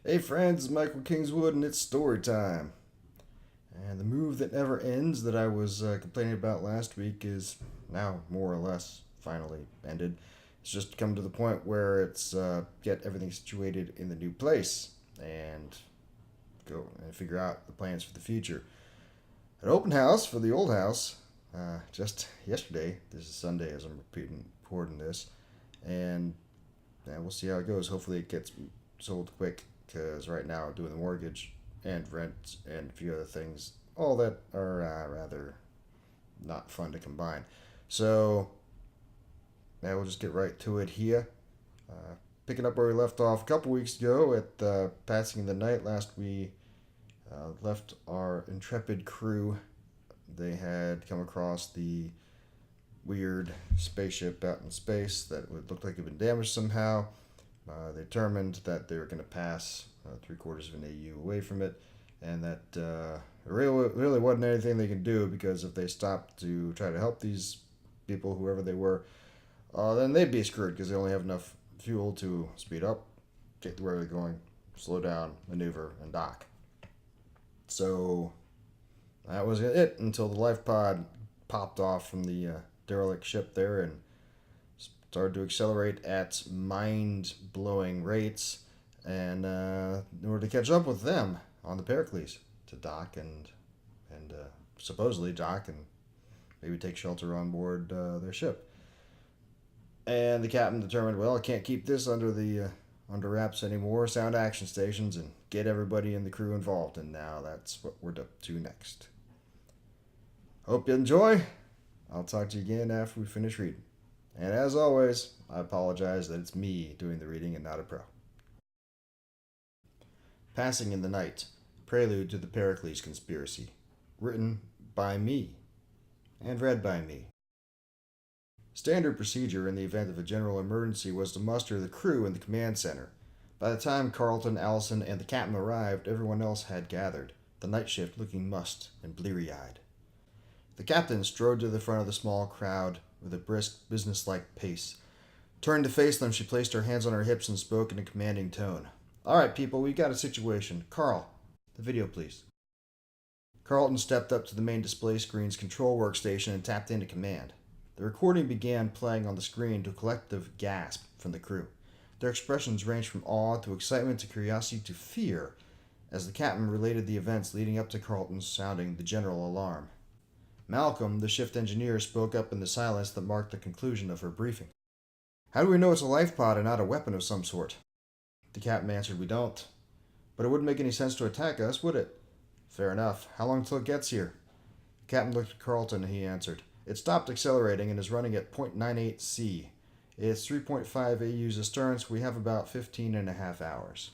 Hey friends, it's Michael Kingswood and it's story time. And the move that never ends that I was complaining about last week is now more or less finally ended. It's just come to the point where it's get everything situated in the new place and go and figure out the plans for the future. An open house for the old house just yesterday. This is Sunday as I'm recording this, and we'll see how it goes. Hopefully, it gets sold quick because right now I'm doing the mortgage and rent and a few other things, all that are rather not fun to combine. So now we'll just get right to it here. Picking up where we left off a couple weeks ago at the passing of the night. Last we left our intrepid crew. They had come across the weird spaceship out in space that would look like it had been damaged somehow. They determined that they were going to pass 3/4 of an AU away from it, and that really wasn't anything they could do because if they stopped to try to help these people, whoever they were, then they'd be screwed because they only have enough fuel to speed up, get to where they're going, slow down, maneuver, and dock. So that was it until the life pod popped off from the derelict ship there and started to accelerate at mind-blowing rates, and in order to catch up with them on the Pericles to dock and supposedly dock and maybe take shelter on board their ship. And the captain determined, well, I can't keep this under wraps anymore. Sound action stations and get everybody in the crew involved. And now that's what we're up to next. Hope you enjoy. I'll talk to you again after we finish reading. And as always, I apologize that it's me doing the reading and not a pro. Passing in the Night, Prelude to the Pericles Conspiracy. Written by me and read by me. Standard procedure in the event of a general emergency was to muster the crew in the command center. By the time Carlton, Allison, and the captain arrived, everyone else had gathered, the night shift looking mussed and bleary eyed. The captain strode to the front of the small crowd with a brisk, businesslike pace. Turning to face them, she placed her hands on her hips and spoke in a commanding tone. All right, people, we've got a situation. Carl, the video, please. Carlton stepped up to the main display screen's control workstation and tapped into command. The recording began playing on the screen to a collective gasp from the crew. Their expressions ranged from awe to excitement to curiosity to fear as the captain related the events leading up to Carlton's sounding the general alarm. Malcolm, the shift engineer, spoke up in the silence that marked the conclusion of her briefing. How do we know it's a life pod and not a weapon of some sort? The captain answered, we don't. But it wouldn't make any sense to attack us, would it? Fair enough. How long till it gets here? The captain looked at Carlton and he answered, it stopped accelerating and is running at 0.98 C. It's 3.5 AUs astern, so we have about 15 and a half hours.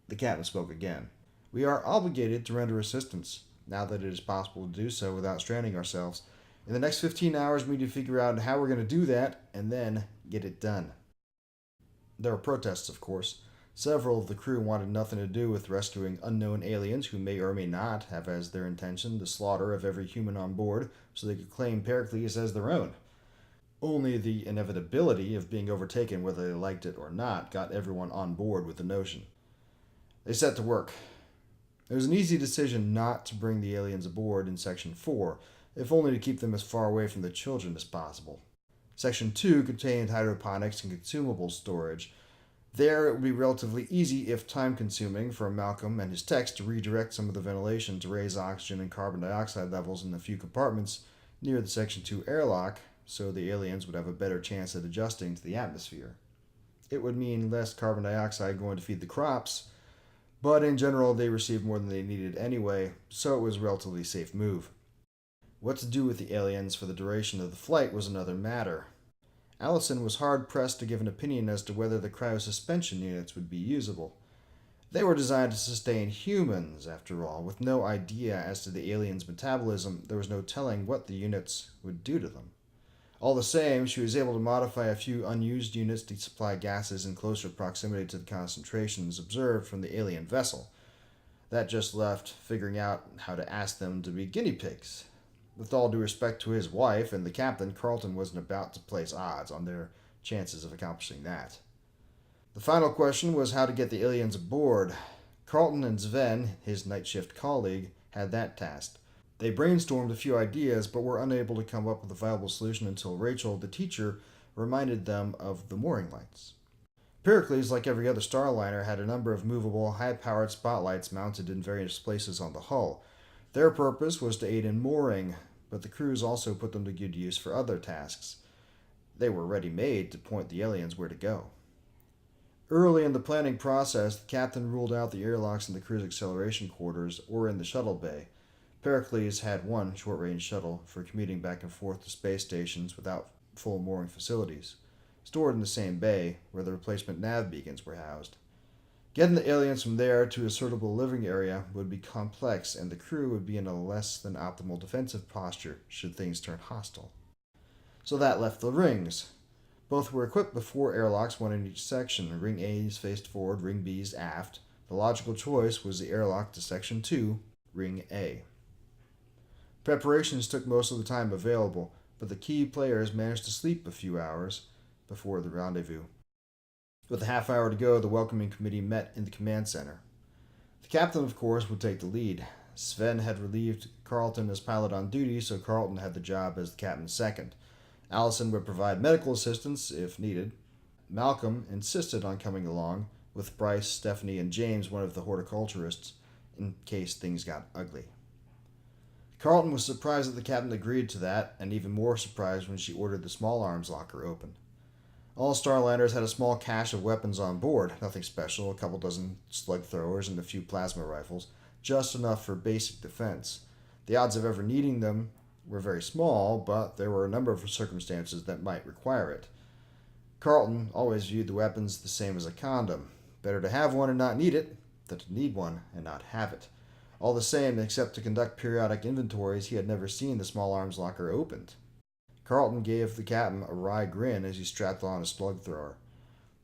The captain spoke again. We are obligated to render assistance, now that it is possible to do so without stranding ourselves. In the next 15 hours, we need to figure out how we're going to do that, and then get it done. There were protests, of course. Several of the crew wanted nothing to do with rescuing unknown aliens who may or may not have as their intention the slaughter of every human on board so they could claim Pericles as their own. Only the inevitability of being overtaken whether they liked it or not got everyone on board with the notion. They set to work. It was an easy decision not to bring the aliens aboard in Section 4, if only to keep them as far away from the children as possible. Section 2 contained hydroponics and consumable storage. There, it would be relatively easy, if time-consuming, for Malcolm and his techs to redirect some of the ventilation to raise oxygen and carbon dioxide levels in a few compartments near the Section 2 airlock, so the aliens would have a better chance at adjusting to the atmosphere. It would mean less carbon dioxide going to feed the crops, but in general they received more than they needed anyway, so it was a relatively safe move. What to do with the aliens for the duration of the flight was another matter. Allison was hard-pressed to give an opinion as to whether the cryosuspension units would be usable. They were designed to sustain humans, after all. With no idea as to the aliens' metabolism, there was no telling what the units would do to them. All the same, she was able to modify a few unused units to supply gases in closer proximity to the concentrations observed from the alien vessel. That just left figuring out how to ask them to be guinea pigs. With all due respect to his wife and the captain, Carlton wasn't about to place odds on their chances of accomplishing that. The final question was how to get the aliens aboard. Carlton and Sven, his night shift colleague, had that task. They brainstormed a few ideas but were unable to come up with a viable solution until Rachel, the teacher, reminded them of the mooring lights. Pericles, like every other starliner, had a number of movable, high-powered spotlights mounted in various places on the hull. Their purpose was to aid in mooring, but the crews also put them to good use for other tasks. They were ready-made to point the aliens where to go. Early in the planning process, the captain ruled out the airlocks in the crew's acceleration quarters or in the shuttle bay. Pericles had one short-range shuttle for commuting back and forth to space stations without full mooring facilities, stored in the same bay where the replacement nav beacons were housed. Getting the aliens from there to a suitable living area would be complex, and the crew would be in a less than optimal defensive posture should things turn hostile. So that left the rings. Both were equipped with 4 airlocks, one in each section. Ring A's faced forward, Ring B's aft. The logical choice was the airlock to Section 2, Ring A. Preparations took most of the time available, but the key players managed to sleep a few hours before the rendezvous. With a half hour to go, the welcoming committee met in the command center. The captain, of course, would take the lead. Sven had relieved Carlton as pilot on duty, so Carlton had the job as the captain's second. Allison would provide medical assistance if needed. Malcolm insisted on coming along, with Bryce, Stephanie, and James, one of the horticulturists, in case things got ugly. Carlton was surprised that the captain agreed to that, and even more surprised when she ordered the small arms locker open. All Starlanders had a small cache of weapons on board, nothing special, a couple dozen slug throwers and a few plasma rifles, just enough for basic defense. The odds of ever needing them were very small, but there were a number of circumstances that might require it. Carlton always viewed the weapons the same as a condom. Better to have one and not need it than to need one and not have it. All the same, except to conduct periodic inventories, he had never seen the small arms locker opened. Carlton gave the captain a wry grin as he strapped on his slug thrower.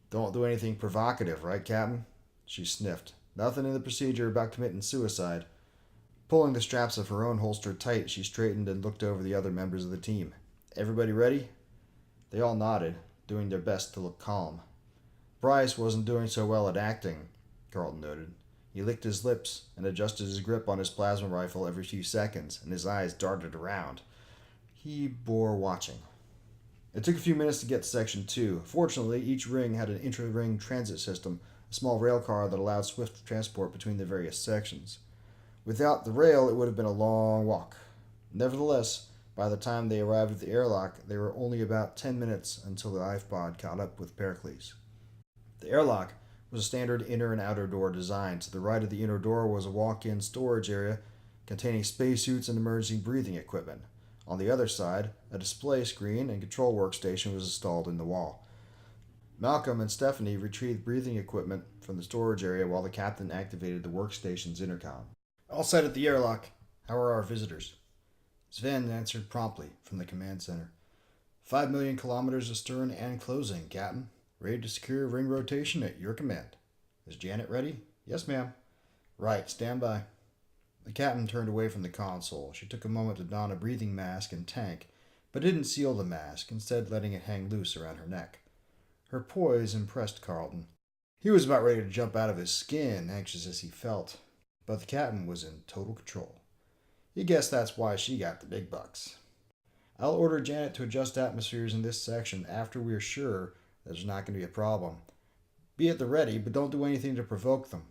"Don't do anything provocative, right, Captain?" She sniffed. Nothing in the procedure about committing suicide. Pulling the straps of her own holster tight, she straightened and looked over the other members of the team. "Everybody ready?" They all nodded, doing their best to look calm. Bryce wasn't doing so well at acting, Carlton noted. He licked his lips and adjusted his grip on his plasma rifle every few seconds, and his eyes darted around. He bore watching. It took a few minutes to get to Section 2. Fortunately, each ring had an intra-ring transit system, a small rail car that allowed swift transport between the various sections. Without the rail, it would have been a long walk. Nevertheless, by the time they arrived at the airlock, they were only about 10 minutes until the Lifepod caught up with Pericles. The airlock was a standard inner and outer door design. To the right of the inner door was a walk-in storage area containing spacesuits and emergency breathing equipment. On the other side, a display screen and control workstation was installed in the wall. Malcolm and Stephanie retrieved breathing equipment from the storage area while the captain activated the workstation's intercom. "All set at the airlock. How are our visitors?" Sven answered promptly from the command center. 5 million kilometers astern and closing, Captain. Ready to secure ring rotation at your command. Is Janet ready? Yes, ma'am. Right, stand by. The captain turned away from the console. She took a moment to don a breathing mask and tank, but didn't seal the mask, instead letting it hang loose around her neck. Her poise impressed Carlton. He was about ready to jump out of his skin, anxious as he felt, but the captain was in total control. He guessed that's why she got the big bucks. "I'll order Janet to adjust atmospheres in this section after we're sure there's not going to be a problem. Be at the ready, but don't do anything to provoke them."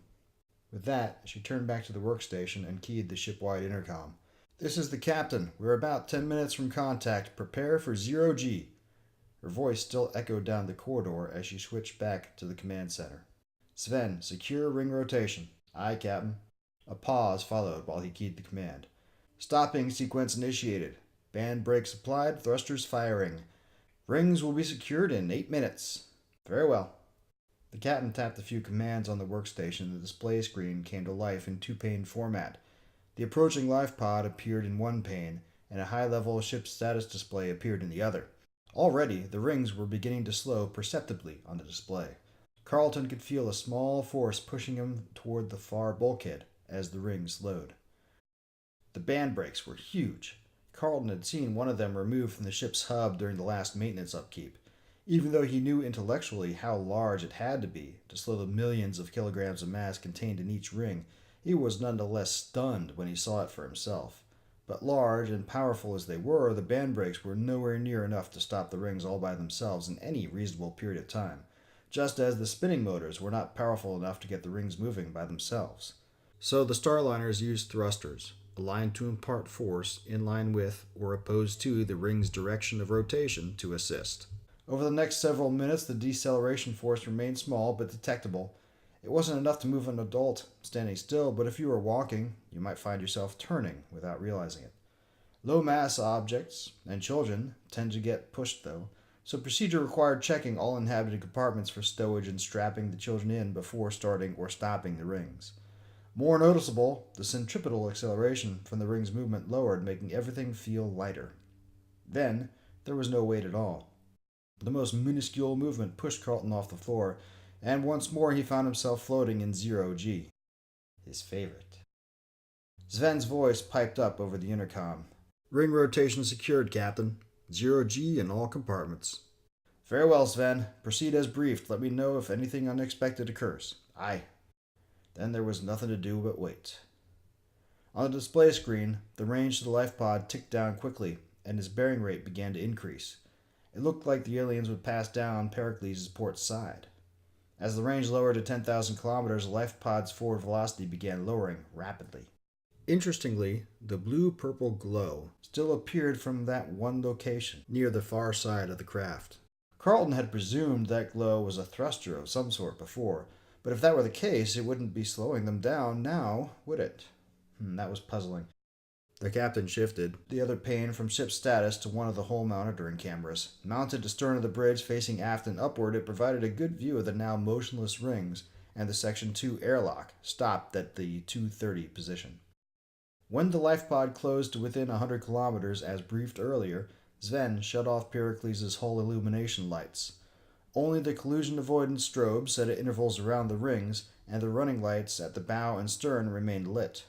With that, she turned back to the workstation and keyed the ship-wide intercom. "This is the captain. We're about 10 minutes from contact. Prepare for 0G. Her voice still echoed down the corridor as she switched back to the command center. "Sven, secure ring rotation." "Aye, Captain." A pause followed while he keyed the command. "Stopping sequence initiated. Band brakes applied, thrusters firing. Rings will be secured in 8 minutes. Very well." The captain tapped a few commands on the workstation. The display screen came to life in 2-pane format. The approaching Lifepod appeared in one pane, and a high-level ship status display appeared in the other. Already, the rings were beginning to slow perceptibly on the display. Carlton could feel a small force pushing him toward the far bulkhead as the rings slowed. The band brakes were huge. Carlton had seen one of them removed from the ship's hub during the last maintenance upkeep. Even though he knew intellectually how large it had to be to slow the millions of kilograms of mass contained in each ring, he was nonetheless stunned when he saw it for himself. But large and powerful as they were, the band brakes were nowhere near enough to stop the rings all by themselves in any reasonable period of time, just as the spinning motors were not powerful enough to get the rings moving by themselves. So the Starliners used thrusters, aligned to impart force in line with or opposed to the ring's direction of rotation to assist. Over the next several minutes, the deceleration force remained small but detectable. It wasn't enough to move an adult standing still, but if you were walking, you might find yourself turning without realizing it. Low mass objects and children tend to get pushed, though, so procedure required checking all inhabited compartments for stowage and strapping the children in before starting or stopping the rings. More noticeable, the centripetal acceleration from the ring's movement lowered, making everything feel lighter. Then, there was no weight at all. The most minuscule movement pushed Carlton off the floor, and once more he found himself floating in 0G. His favorite. Sven's voice piped up over the intercom. "Ring rotation secured, Captain. 0G in all compartments." "Very well, Sven. Proceed as briefed. Let me know if anything unexpected occurs." "Aye." Then there was nothing to do but wait. On the display screen, the range to the Lifepod ticked down quickly, and its bearing rate began to increase. It looked like the aliens would pass down Pericles' port side. As the range lowered to 10,000 kilometers, the Lifepod's forward velocity began lowering rapidly. Interestingly, the blue-purple glow still appeared from that one location, near the far side of the craft. Carlton had presumed that glow was a thruster of some sort before, but if that were the case, it wouldn't be slowing them down now, would it? That was puzzling. The captain shifted the other pane from ship status to one of the hull monitoring cameras. Mounted astern of the bridge facing aft and upward, it provided a good view of the now motionless rings and the Section 2 airlock, stopped at the 230 position. When the Lifepod closed to within 100 kilometers, as briefed earlier, Sven shut off Pericles' hull illumination lights. Only the collision avoidance strobes set at intervals around the rings, and the running lights at the bow and stern remained lit.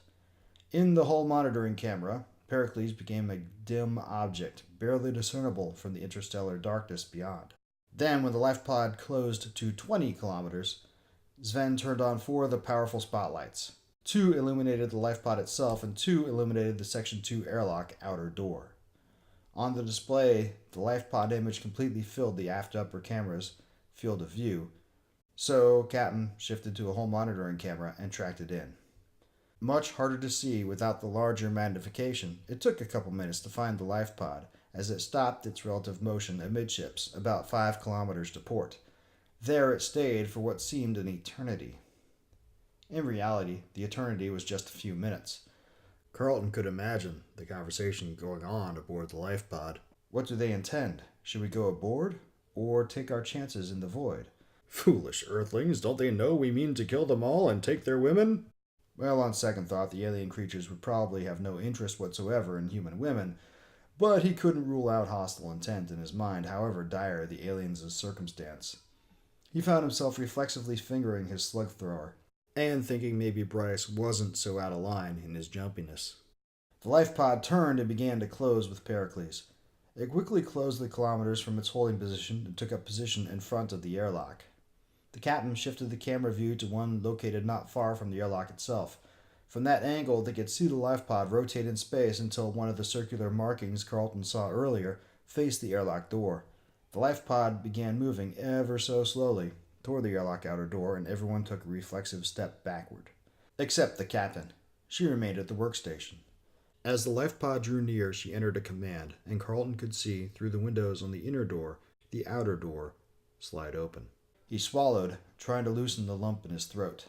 In the hull monitoring camera, Pericles became a dim object, barely discernible from the interstellar darkness beyond. Then, when the Lifepod closed to 20 kilometers, Sven turned on 4 of the powerful spotlights. 2 illuminated the Lifepod itself, and 2 illuminated the Section 2 airlock outer door. On the display, the Lifepod image completely filled the aft-upper camera's field of view, so Captain shifted to a hull monitoring camera and tracked it in. Much harder to see without the larger magnification, it took a couple minutes to find the Lifepod as it stopped its relative motion amidships about 5 kilometers to port. There it stayed for what seemed an eternity. In reality, the eternity was just a few minutes. Carlton could imagine the conversation going on aboard the Lifepod. What do they intend? Should we go aboard, or take our chances in the void? "Foolish earthlings, don't they know we mean to kill them all and take their women?" Well, on second thought, the alien creatures would probably have no interest whatsoever in human women, but he couldn't rule out hostile intent in his mind, however dire the aliens' circumstance. He found himself reflexively fingering his slug thrower, and thinking maybe Bryce wasn't so out of line in his jumpiness. The Lifepod turned and began to close with Pericles. It quickly closed the kilometers from its holding position and took up position in front of the airlock. The captain shifted the camera view to one located not far from the airlock itself. From that angle, they could see the Lifepod rotate in space until one of the circular markings Carlton saw earlier faced the airlock door. The Lifepod began moving ever so slowly toward the airlock outer door, and everyone took a reflexive step backward. Except the captain. She remained at the workstation. As the Lifepod drew near, she entered a command, and Carlton could see, through the windows on the inner door, the outer door slide open. He swallowed, trying to loosen the lump in his throat.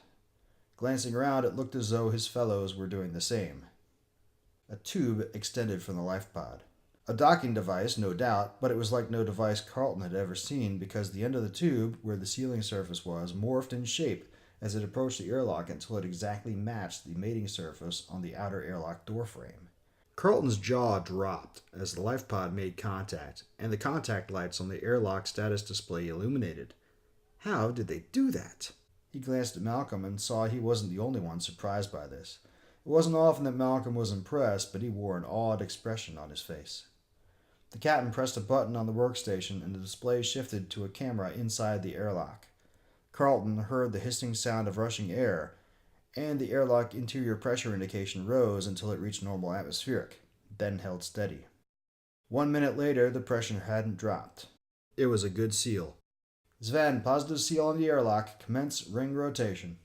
Glancing around, it looked as though his fellows were doing the same. A tube extended from the Lifepod. A docking device, no doubt, but it was like no device Carlton had ever seen, because the end of the tube, where the sealing surface was, morphed in shape as it approached the airlock until it exactly matched the mating surface on the outer airlock doorframe. Carlton's jaw dropped as the Lifepod made contact, and the contact lights on the airlock status display illuminated. How did they do that? He glanced at Malcolm and saw he wasn't the only one surprised by this. It wasn't often that Malcolm was impressed, but he wore an awed expression on his face. The captain pressed a button on the workstation and the display shifted to a camera inside the airlock. Carlton heard the hissing sound of rushing air, and the airlock interior pressure indication rose until it reached normal atmospheric, then held steady. 1 minute later, the pressure hadn't dropped. It was a good seal. Sven, positive seal on the airlock. Commence ring rotation.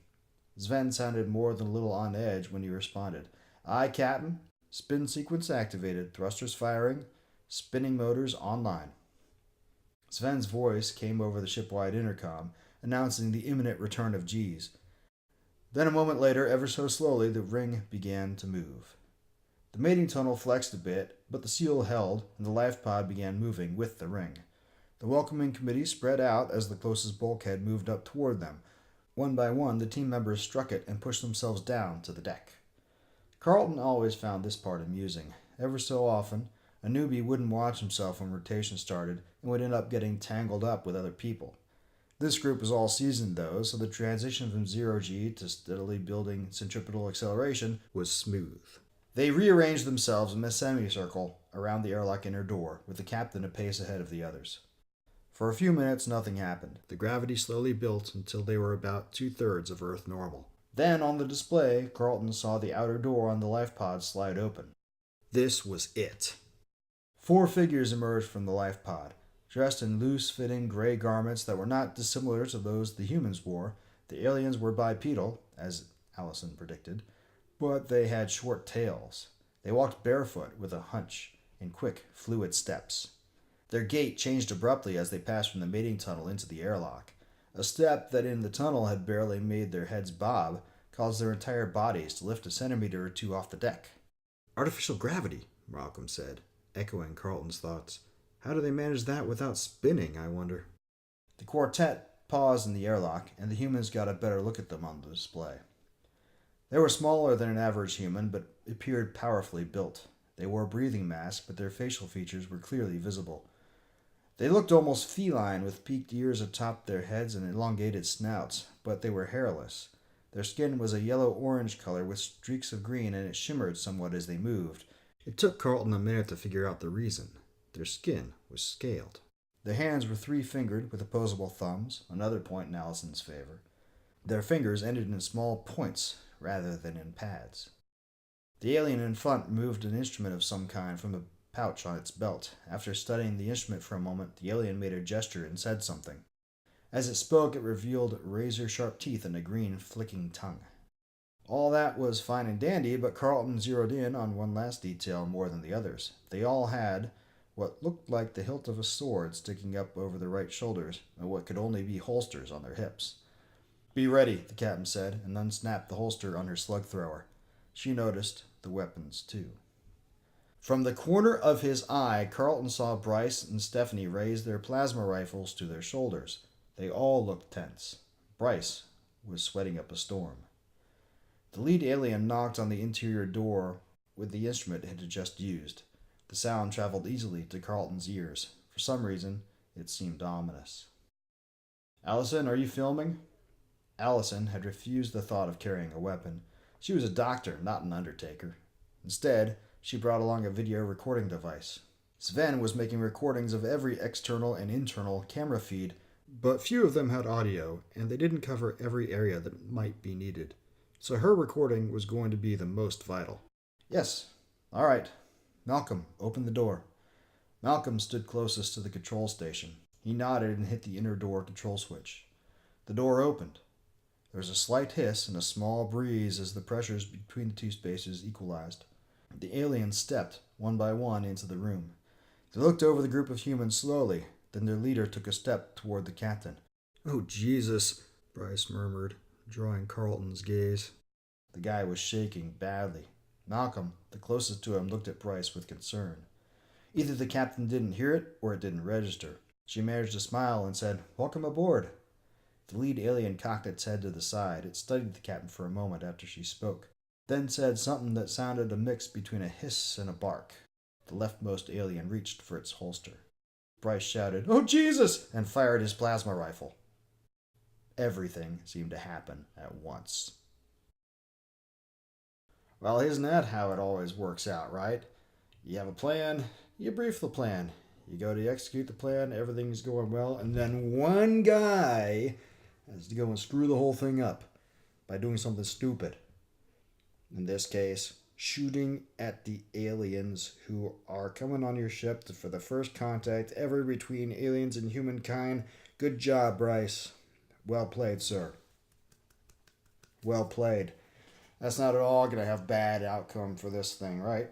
Sven sounded more than a little on edge when he responded. Aye, Captain. Spin sequence activated. Thrusters firing. Spinning motors online. Sven's voice came over the shipwide intercom, announcing the imminent return of G's. Then a moment later, ever so slowly, the ring began to move. The mating tunnel flexed a bit, but the seal held, and the Lifepod began moving with the ring. The welcoming committee spread out as the closest bulkhead moved up toward them. One by one, the team members struck it and pushed themselves down to the deck. Carlton always found this part amusing. Ever so often, a newbie wouldn't watch himself when rotation started and would end up getting tangled up with other people. This group was all seasoned, though, so the transition from 0G to steadily building centripetal acceleration was smooth. They rearranged themselves in a semicircle around the airlock inner door, with the captain a pace ahead of the others. For a few minutes, nothing happened. The gravity slowly built until they were about 2/3 of Earth normal. Then, on the display, Carlton saw the outer door on the Lifepod slide open. This was it. 4 figures emerged from the Lifepod, dressed in loose-fitting gray garments that were not dissimilar to those the humans wore. The aliens were bipedal, as Allison predicted, but they had short tails. They walked barefoot with a hunch, in quick, fluid steps. Their gait changed abruptly as they passed from the mating tunnel into the airlock. A step that in the tunnel had barely made their heads bob caused their entire bodies to lift a centimeter or two off the deck. Artificial gravity, Malcolm said, echoing Carlton's thoughts. How do they manage that without spinning, I wonder? The quartet paused in the airlock, and the humans got a better look at them on the display. They were smaller than an average human, but appeared powerfully built. They wore breathing masks, but their facial features were clearly visible. They looked almost feline, with peaked ears atop their heads and elongated snouts, but they were hairless. Their skin was a yellow-orange color with streaks of green, and it shimmered somewhat as they moved. It took Carlton a minute to figure out the reason. Their skin was scaled. Their hands were 3-fingered with opposable thumbs, another point in Allison's favor. Their fingers ended in small points rather than in pads. The alien in front removed an instrument of some kind from a pouch on its belt. After studying the instrument for a moment, the alien made a gesture and said something. As it spoke, it revealed razor-sharp teeth and a green, flicking tongue. All that was fine and dandy, but Carlton zeroed in on one last detail more than the others. They all had what looked like the hilt of a sword sticking up over their right shoulders, and what could only be holsters on their hips. Be ready, the captain said, and unsnapped the holster on her slug thrower. She noticed the weapons, too. From the corner of his eye, Carlton saw Bryce and Stephanie raise their plasma rifles to their shoulders. They all looked tense. Bryce was sweating up a storm. The lead alien knocked on the interior door with the instrument it had just used. The sound traveled easily to Carlton's ears. For some reason, it seemed ominous. Allison, are you filming? Allison had refused the thought of carrying a weapon. She was a doctor, not an undertaker. Instead, she brought along a video recording device. Sven was making recordings of every external and internal camera feed, but few of them had audio, and they didn't cover every area that might be needed. So her recording was going to be the most vital. Yes. All right. Malcolm, open the door. Malcolm stood closest to the control station. He nodded and hit the inner door control switch. The door opened. There was a slight hiss and a small breeze as the pressures between the two spaces equalized. The aliens stepped, one by one, into the room. They looked over the group of humans slowly. Then their leader took a step toward the captain. Oh, Jesus, Bryce murmured, drawing Carlton's gaze. The guy was shaking badly. Malcolm, the closest to him, looked at Bryce with concern. Either the captain didn't hear it, or it didn't register. She managed to smile and said, "Welcome aboard." The lead alien cocked its head to the side. It studied the captain for a moment after she spoke, then said something that sounded a mix between a hiss and a bark. The leftmost alien reached for its holster. Bryce shouted, "Oh, Jesus!" and fired his plasma rifle. Everything seemed to happen at once. Well, isn't that how it always works out, right? You have a plan, You brief the plan. You go to execute the plan, everything's going well, and then one guy has to go and screw the whole thing up by doing something stupid. In this case, shooting at the aliens who are coming on your ship for the first contact ever between aliens and humankind. Good job, Bryce. Well played, sir. Well played. That's not at all going to have bad outcome for this thing, right?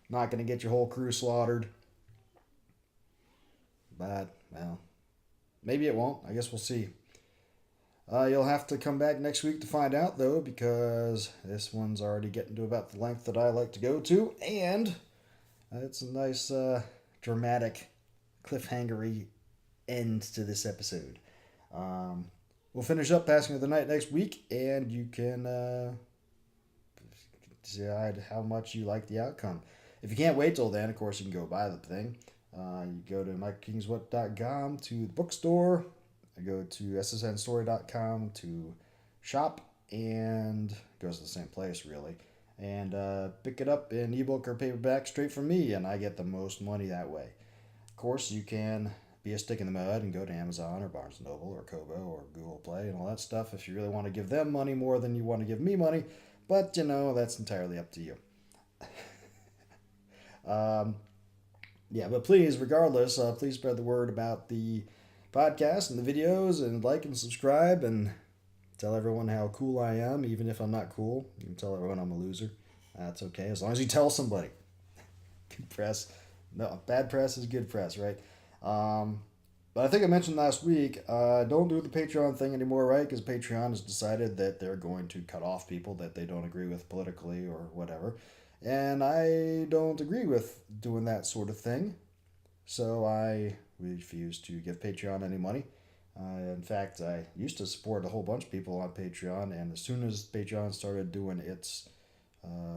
Not going to get your whole crew slaughtered. But, well, maybe it won't. I guess we'll see. You'll have to come back next week to find out, though, because this one's already getting to about the length that I like to go to, and it's a nice, dramatic, cliffhangery end to this episode. We'll finish up Passing of the Night next week, and you can decide how much you like the outcome. If you can't wait till then, of course, you can go buy the thing. You go to MikeKingsWhat.com to the bookstore. I go to ssnstory.com to shop, and it goes to the same place, really. And pick it up in ebook or paperback straight from me, and I get the most money that way. Of course, you can be a stick in the mud and go to Amazon or Barnes & Noble or Kobo or Google Play and all that stuff if you really want to give them money more than you want to give me money. But, that's entirely up to you. Yeah, but please, regardless, please spread the word about the podcast and the videos, and like and subscribe, and tell everyone how cool I am, even if I'm not cool. You can tell everyone I'm a loser. That's okay, as long as you tell somebody. Good press. No, bad press is good press, right? But I think I mentioned last week, don't do the Patreon thing anymore, right? Because Patreon has decided that they're going to cut off people that they don't agree with politically or whatever. And I don't agree with doing that sort of thing. So I refuse to give Patreon any money. In fact, I used to support a whole bunch of people on Patreon, and as soon as Patreon started doing its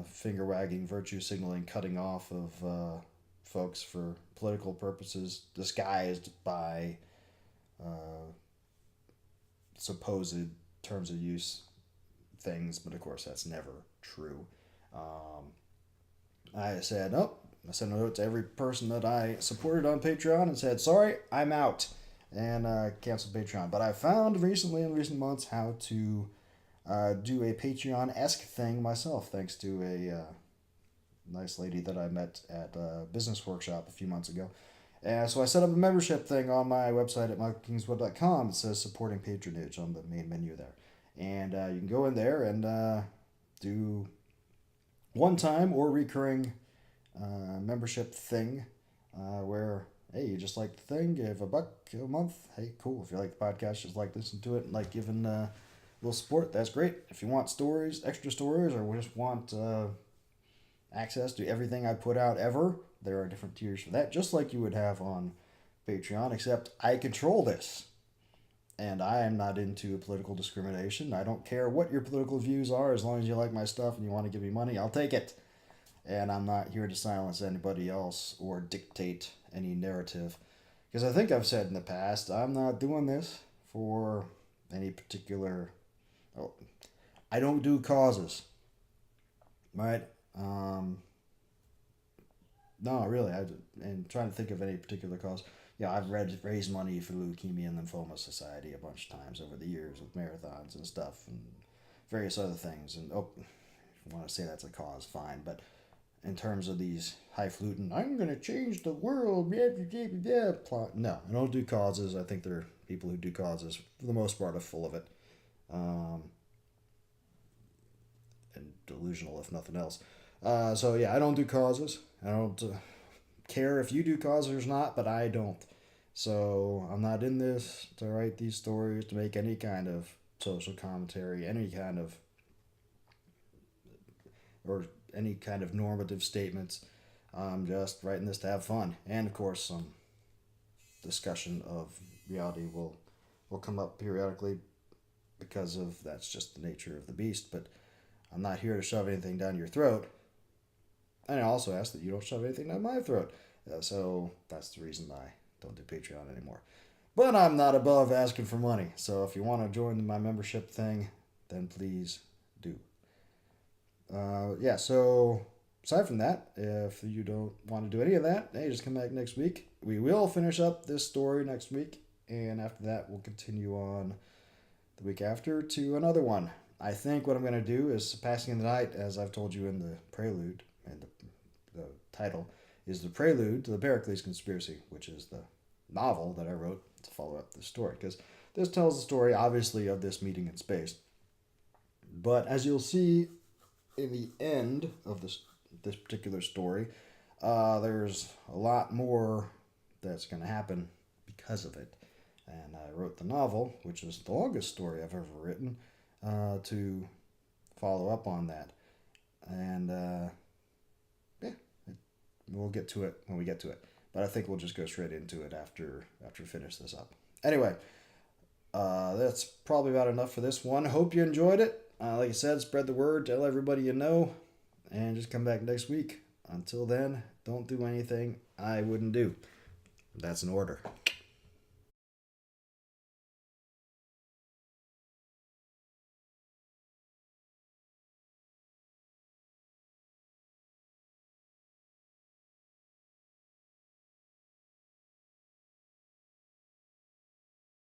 finger-wagging, virtue signaling, cutting off of folks for political purposes disguised by supposed terms of use things, but of course that's never true. I said, nope. I sent a note to every person that I supported on Patreon and said, sorry, I'm out, and canceled Patreon. But I found recently, in recent months, how to do a Patreon-esque thing myself, thanks to a nice lady that I met at a business workshop a few months ago. And so I set up a membership thing on my website at MikeKingsWhat.com. It says supporting patronage on the main menu there. And you can go in there and do one-time or recurring membership thing where, hey, you just like the thing, give $1 a month. Hey, cool. If you like the podcast, just like listen to it and like giving a little support, that's great. If you want stories, extra stories, or just want access to everything I put out ever, there are different tiers for that, just like you would have on Patreon, except I control this. And I am not into political discrimination. I don't care what your political views are. As long as you like my stuff and you want to give me money, I'll take it. And I'm not here to silence anybody else or dictate any narrative. Because I think I've said in the past, I'm not doing this for any particular... Oh, I don't do causes. Right? No, really. I'm trying to think of any particular cause. Yeah, I've raised money for Leukemia and Lymphoma Society a bunch of times over the years with marathons and stuff and various other things. And, if you want to say that's a cause, fine. But in terms of these highfalutin, I'm going to change the world, plot. No, I don't do causes. I think there are people who do causes, for the most part, are full of it. And delusional, if nothing else. So, yeah, I don't do causes. I don't care if you do causes or not, but I don't. So I'm not in this to write these stories, to make any kind of social commentary, or any kind of normative statements. I'm just writing this to have fun. And of course some discussion of reality will come up periodically because of that's just the nature of the beast. But I'm not here to shove anything down your throat. And I also ask that you don't shove anything down my throat. So that's the reason I don't do Patreon anymore. But I'm not above asking for money. So if you want to join my membership thing, then please do. So aside from that, if you don't want to do any of that, hey, just come back next week. We will finish up this story next week, and after that, we'll continue on the week after to another one. I think what I'm going to do is Passing in the Night, as I've told you in the prelude, and the title, is the prelude to the Pericles Conspiracy, which is the novel that I wrote to follow up the story. Because this tells the story, obviously, of this meeting in space. But as you'll see in the end of this particular story, there's a lot more that's going to happen because of it. And I wrote the novel, which is the longest story I've ever written, to follow up on that. And yeah, we'll get to it when we get to it. But I think we'll just go straight into it after we finish this up. Anyway, that's probably about enough for this one. Hope you enjoyed it. Like I said, spread the word, tell everybody you know, and just come back next week. Until then, don't do anything I wouldn't do. That's an order.